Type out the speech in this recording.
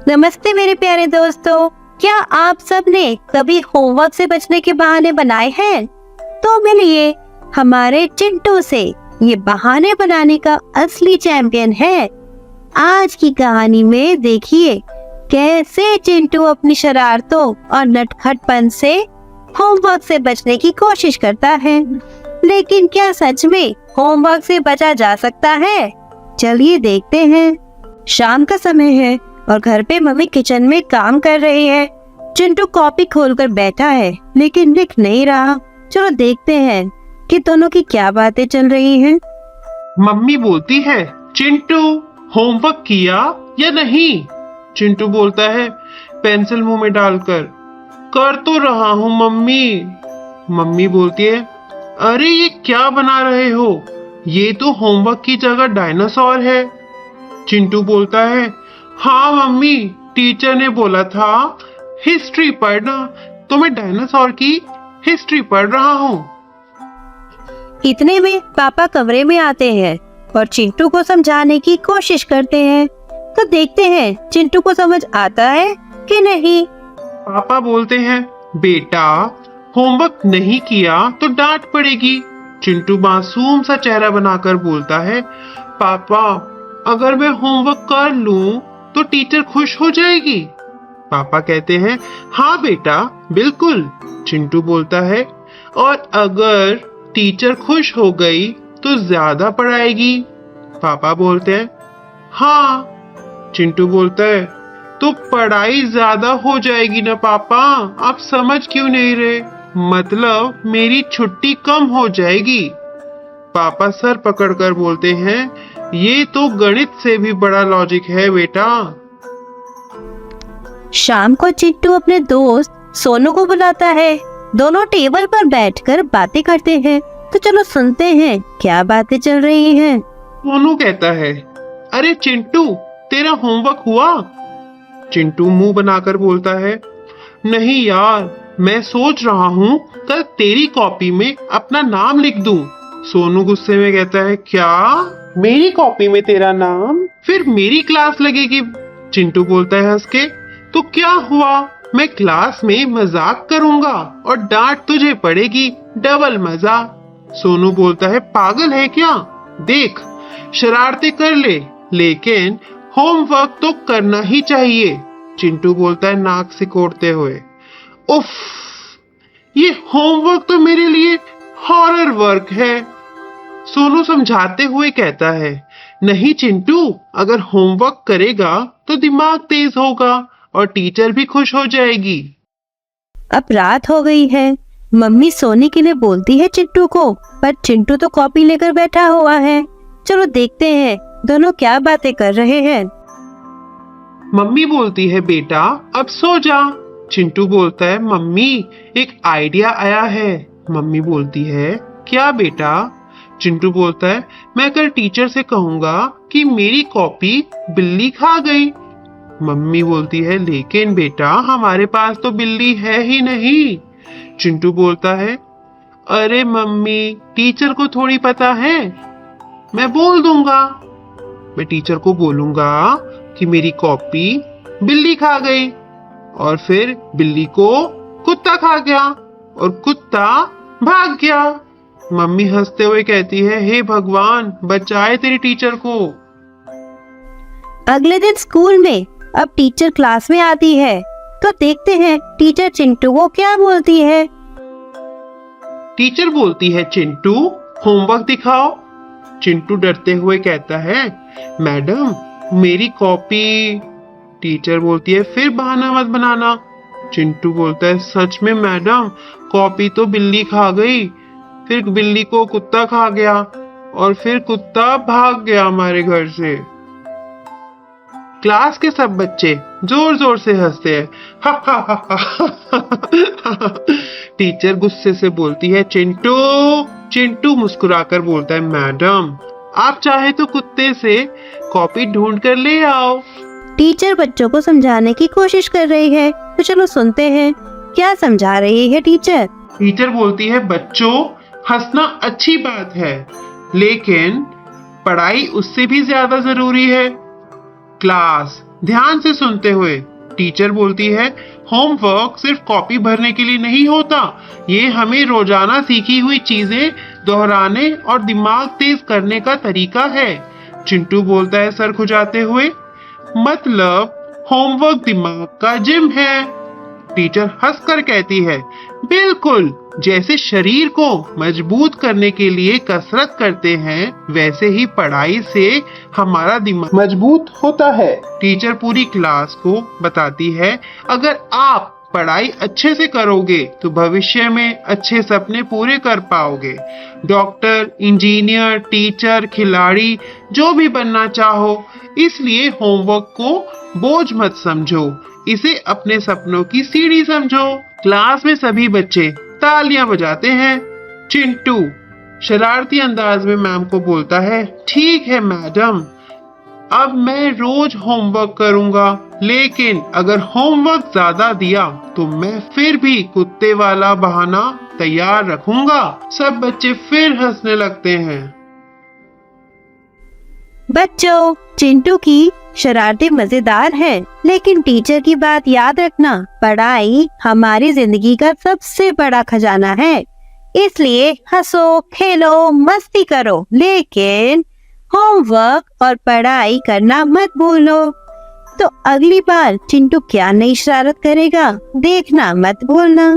नमस्ते मेरे प्यारे दोस्तों, क्या आप सब ने कभी होमवर्क से बचने के बहाने बनाए हैं? तो मिलिए हमारे चिंटू से, ये बहाने बनाने का असली चैंपियन है। आज की कहानी में देखिए कैसे चिंटू अपनी शरारतों और नटखटपन से होमवर्क से बचने की कोशिश करता है। लेकिन क्या सच में होमवर्क से बचा जा सकता है? चलिए देखते हैं। शाम का समय है और घर पे मम्मी किचन में काम कर रही है। चिंटू कॉपी खोलकर बैठा है लेकिन लिख नहीं रहा। चलो देखते हैं कि दोनों की क्या बातें चल रही हैं। मम्मी बोलती है, चिंटू होमवर्क किया या नहीं? चिंटू बोलता है पेंसिल मुंह में डालकर, कर तो रहा हूँ मम्मी। मम्मी बोलती है, अरे ये क्या बना रहे हो? ये तो होमवर्क की जगह डायनासोर है। चिंटू बोलता है, हाँ मम्मी, टीचर ने बोला था हिस्ट्री पढ़ना, तो मैं डायनासोर की हिस्ट्री पढ़ रहा हूँ। इतने में पापा कमरे में आते हैं और चिंटू को समझाने की कोशिश करते हैं। तो देखते हैं चिंटू को समझ आता है कि नहीं। पापा बोलते हैं, बेटा होमवर्क नहीं किया तो डांट पड़ेगी। चिंटू मासूम सा चेहरा बनाकर बोलता है, पापा अगर मैं होमवर्क कर लूं तो टीचर खुश हो जाएगी। पापा कहते हैं, हाँ बेटा बिल्कुल। चिंटू बोलता है, और अगर टीचर खुश हो गई तो ज्यादा पढ़ाएगी। पापा बोलते हैं, हाँ। चिंटू बोलता है, तो पढ़ाई ज्यादा हो जाएगी ना पापा, आप समझ क्यों नहीं रहे? मतलब मेरी छुट्टी कम हो जाएगी। पापा सर पकड़कर बोलते हैं, ये तो गणित से भी बड़ा लॉजिक है बेटा। शाम को चिंटू अपने दोस्त सोनू को बुलाता है। दोनों टेबल पर बैठकर बातें करते हैं। तो चलो सुनते हैं क्या बातें चल रही हैं। सोनू कहता है, अरे चिंटू तेरा होमवर्क हुआ? चिंटू मुंह बनाकर बोलता है, नहीं यार, मैं सोच रहा हूँ कल तेरी कॉपी में अपना नाम लिख दूं। सोनू गुस्से में कहता है, क्या मेरी कॉपी में तेरा नाम? फिर मेरी क्लास लगेगी। चिंटू बोलता है हंस के, तो क्या हुआ, मैं क्लास में मजाक करूंगा और डांट तुझे पड़ेगी, डबल मजा। सोनू बोलता है, पागल है क्या? देख शरारतें कर ले, लेकिन होमवर्क तो करना ही चाहिए। चिंटू बोलता है नाक सिकोड़ते हुए, उफ, ये होमवर्क तो मेरे लिए हॉरर वर्क है। सोनू समझाते हुए कहता है, नहीं चिंटू, अगर होमवर्क करेगा तो दिमाग तेज होगा और टीचर भी खुश हो जाएगी। अब रात हो गई है। मम्मी सोने के लिए बोलती है चिंटू को, पर चिंटू तो कॉपी लेकर बैठा हुआ है। चलो देखते हैं दोनों क्या बातें कर रहे हैं। मम्मी बोलती है, बेटा अब सो जा। चिंटू बोलता है, मम्मी एक आइडिया आया है। मम्मी बोलती है, क्या बेटा? चिंटू बोलता है, मैं कल टीचर से कहूंगा कि मेरी कॉपी बिल्ली खा गई। मम्मी बोलती है, लेकिन बेटा हमारे पास तो बिल्ली है ही नहीं। चिंटू बोलता है, अरे मम्मी टीचर को थोड़ी पता है, मैं बोल दूंगा। मैं टीचर को बोलूंगा कि मेरी कॉपी बिल्ली खा गई, और फिर बिल्ली को कुत्ता खा गया और कुत्ता भाग गया। मम्मी हंसते हुए कहती है, हे भगवान बचाए तेरी टीचर को। अगले दिन स्कूल में अब टीचर क्लास में आती है। तो देखते हैं टीचर चिंटू को क्या बोलती है। टीचर बोलती है, चिंटू होमवर्क दिखाओ। चिंटू डरते हुए कहता है, मैडम मेरी कॉपी। टीचर बोलती है, फिर बहाना मत बनाना। चिंटू बोलता है, सच में मैडम, कॉपी तो बिल्ली खा गई, फिर बिल्ली को कुत्ता खा गया और फिर कुत्ता भाग गया हमारे घर से। क्लास के सब बच्चे जोर जोर से हंसते हैं। हा हा हा हा। टीचर गुस्से से बोलती है, चिंटू। चिंटू मुस्कुराकर बोलता है, मैडम आप चाहे तो कुत्ते से कॉपी ढूंढ कर ले आओ। टीचर बच्चों को समझाने की कोशिश कर रही है। तो चलो सुनते हैं क्या समझा रही है टीचर। टीचर बोलती है, बच्चों हंसना अच्छी बात है, लेकिन पढ़ाई उससे भी ज्यादा जरूरी है। क्लास ध्यान से सुनते हुए। टीचर बोलती है, होमवर्क सिर्फ कॉपी भरने के लिए नहीं होता, ये हमें रोजाना सीखी हुई चीजें दोहराने और दिमाग तेज करने का तरीका है। चिंटू बोलता है सर खुजाते हुए, मतलब होमवर्क दिमाग का जिम है। टीचर हंसकर कहती है, बिल्कुल, जैसे शरीर को मजबूत करने के लिए कसरत करते हैं, वैसे ही पढ़ाई से हमारा दिमाग मजबूत होता है। टीचर पूरी क्लास को बताती है, अगर आप पढ़ाई अच्छे से करोगे तो भविष्य में अच्छे सपने पूरे कर पाओगे। डॉक्टर, इंजीनियर, टीचर, खिलाड़ी, जो भी बनना चाहो। इसलिए होमवर्क को बोझ मत समझो, इसे अपने सपनों की सीढ़ी समझो। क्लास में सभी बच्चे तालियां बजाते हैं। चिंटू शरारती अंदाज में मैम को बोलता है, ठीक है मैडम, अब मैं रोज होमवर्क करूंगा, लेकिन अगर होमवर्क ज्यादा दिया तो मैं फिर भी कुत्ते वाला बहाना तैयार रखूंगा। सब बच्चे फिर हंसने लगते हैं। बच्चों, चिंटू की शरारतें मजेदार है, लेकिन टीचर की बात याद रखना, पढ़ाई हमारी जिंदगी का सबसे बड़ा खजाना है। इसलिए हंसो, खेलो, मस्ती करो, लेकिन होमवर्क और पढ़ाई करना मत भूलो। तो अगली बार चिंटू क्या नई शरारत करेगा, देखना मत भूलना।